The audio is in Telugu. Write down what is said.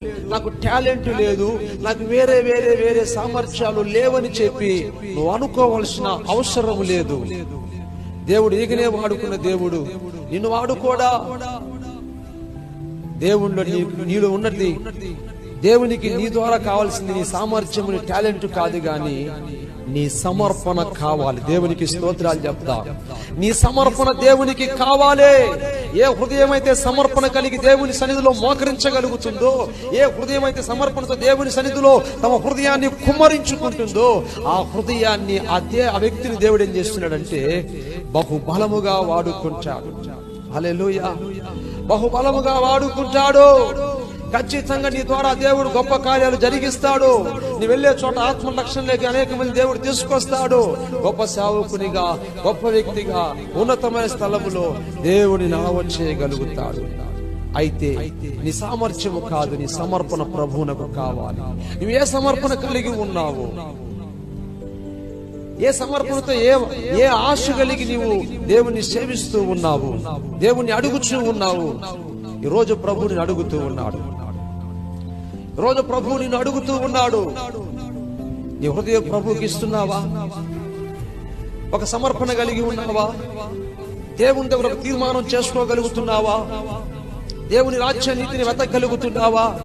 నాకు టాలెంట్ లేదు, నాకు వేరే సామర్థ్యాలు లేవని చెప్పి నువ్వు అనుకోవాల్సిన అవసరం లేదు. దేవుడు ఈగనే వాడుకున్న దేవుడు నిన్ను వాడుకోడా. దేవుణ్ణి నీలో ఉన్నది దేవునికి నీ ద్వారా కావాల్సింది నీ సామర్థ్యము, నీ టాలెంట్ కాదు గాని నీ సమర్పణ కావాలి. దేవునికి స్తోత్రాలు చెప్తా. నీ సమర్పణ దేవునికి కావాలి. ఏ హృదయం అయితే సమర్పణ కలిగి దేవుని సన్నిధిలో మోకరించగలుగుతుందో, ఏ హృదయం అయితే సమర్పణతో దేవుని సన్నిధిలో తమ హృదయాన్ని కుమ్మరించుకుంటుందో, ఆ హృదయాన్ని ఆ వ్యక్తిని దేవుడు ఏం చేస్తున్నాడంటే బహుబలముగా వాడుకుంటాడు. హల్లెలూయా. బహుబలముగా వాడుకుంటాడు. ఖచ్చితంగా నీ ద్వారా దేవుడు గొప్ప కార్యాలు జరిగిస్తాడు. నీ వెళ్లే చోట ఆత్మ రక్షణలోకి అనేక మంది దేవుడు తీసుకొస్తాడు. గొప్ప సేవకునిగా, గొప్ప వ్యక్తిగా, ఉన్నతమైన స్థలములో దేవుడిని నిలవచేయగలుగుతాడు. అయితే నీ సామర్థ్యము కాదు, నీ సమర్పణ ప్రభువునకు కావాలి. నువ్వు ఏ సమర్పణ కలిగి ఉన్నావు, ఏ సమర్పణతో ఏ ఆశ కలిగి నీవు దేవుని సేవిస్తూ ఉన్నావు, దేవుని అడుగుచూ ఉన్నావు. ఈ రోజు ప్రభువుని అడుగుతూ ఉన్నాడు. రోజు ప్రభువు నిన్ను అడుగుతూ ఉన్నాడు. నీ హృదయం ప్రభువుకి ఇస్తున్నావా? ఒక సమర్పణ కలిగి ఉన్నావా? దేవుని దగ్గర ఒక తీర్మానం చేసుకోగలుగుతున్నావా? దేవుని రాజ్య నీతిని వెతకగలుగుతున్నావా?